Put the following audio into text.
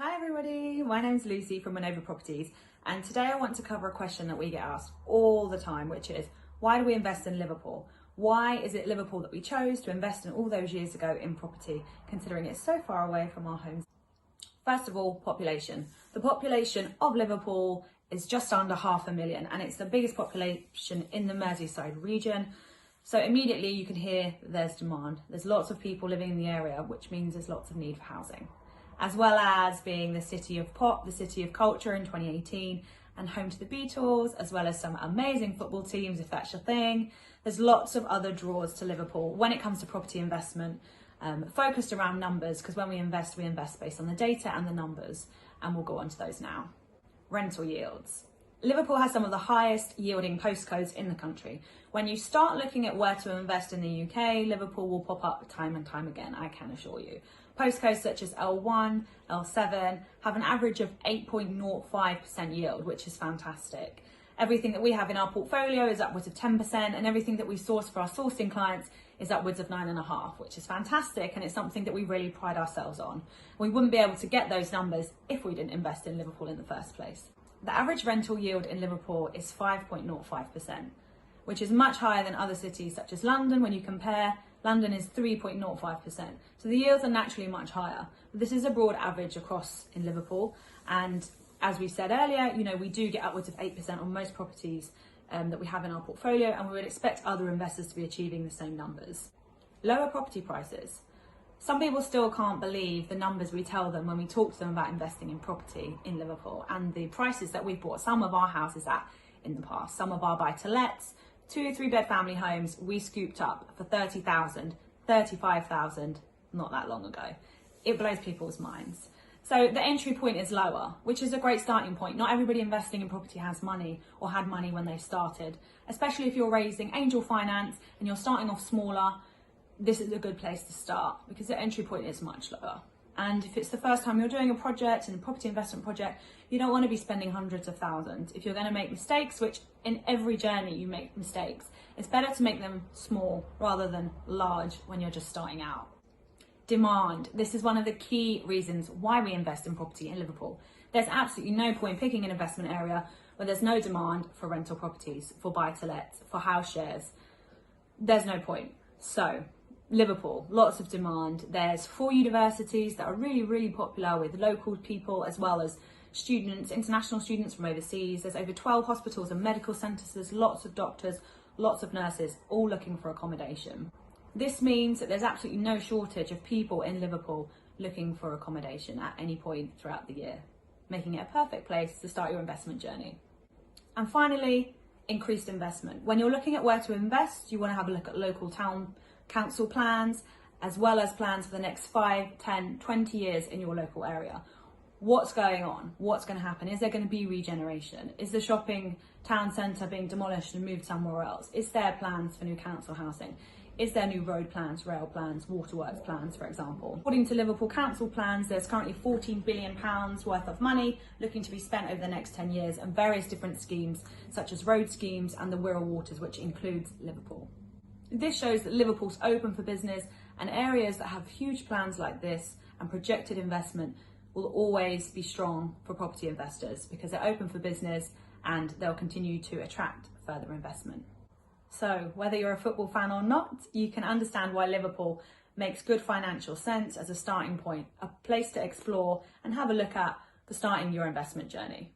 Hi everybody, my name's Lucy from Winova Properties, and today I want to cover a question that we get asked all the time, which is, why do we invest in Liverpool? Why is it Liverpool that we chose to invest in all those years ago in property, considering it's so far away from our homes? First of all, population. The population of Liverpool is just under 500,000, and it's the biggest population in the Merseyside region. So immediately you can hear there's demand. There's lots of people living in the area, which means there's lots of need for housing. As well as being the city of pop, the city of culture in 2018, and home to the Beatles, as well as some amazing football teams, if that's your thing. There's lots of other draws to Liverpool when it comes to property investment, focused around numbers, because when we invest based on the data and the numbers, and we'll go on to those now. Rental yields. Liverpool has some of the highest yielding postcodes in the country. When you start looking at where to invest in the UK, Liverpool will pop up time and time again, I can assure you. Postcodes such as L1, L7 have an average of 8.05% yield, which is fantastic. Everything that we have in our portfolio is upwards of 10%, and everything that we source for our sourcing clients is upwards of 9.5%, which is fantastic, and it's something that we really pride ourselves on. We wouldn't be able to get those numbers if we didn't invest in Liverpool in the first place. The average rental yield in Liverpool is 5.05%, which is much higher than other cities such as London. When you compare, London is 3.05%. So the yields are naturally much higher. But this is a broad average across in Liverpool. And as we said earlier, we do get upwards of 8% on most properties that we have in our portfolio, and we would expect other investors to be achieving the same numbers. Lower property prices. Some people still can't believe the numbers we tell them when we talk to them about investing in property in Liverpool and the prices that we've bought some of our houses at in the past. Some of our buy-to-lets, 2-3 bed family homes, we scooped up for 30,000, 35,000 not that long ago. It blows people's minds. So the entry point is lower, which is a great starting point. Not everybody investing in property has money or had money when they started, especially if you're raising angel finance and you're starting off smaller. This is a good place to start because the entry point is much lower. And if it's the first time you're doing a project, and a property investment project, you don't want to be spending hundreds of thousands. If you're going to make mistakes, which in every journey you make mistakes, it's better to make them small rather than large when you're just starting out. Demand. This is one of the key reasons why we invest in property in Liverpool. There's absolutely no point picking an investment area where there's no demand for rental properties, for buy-to-lets, for house shares. There's no point. So Liverpool, lots of demand. There's 4 universities that are really popular with local people as well as students, international students from overseas. There's over 12 hospitals and medical centres. There's lots of doctors, lots of nurses, all looking for accommodation. This means that there's absolutely no shortage of people in Liverpool looking for accommodation at any point throughout the year, making it a perfect place to start your investment journey. And finally, increased investment. When you're looking at where to invest, you want to have a look at local town council plans, as well as plans for the next 5, 10, 20 years in your local area. What's going on? What's going to happen? Is there going to be regeneration? Is the shopping town centre being demolished and moved somewhere else? Is there plans for new council housing? Is there new road plans, rail plans, waterworks plans, for example? According to Liverpool Council plans, there's currently £14 billion worth of money looking to be spent over the next 10 years and various different schemes, such as road schemes and the Wirral Waters, which includes Liverpool. This shows that Liverpool's open for business, and areas that have huge plans like this and projected investment will always be strong for property investors because they're open for business and they'll continue to attract further investment. So whether you're a football fan or not, you can understand why Liverpool makes good financial sense as a starting point, a place to explore and have a look at for starting your investment journey.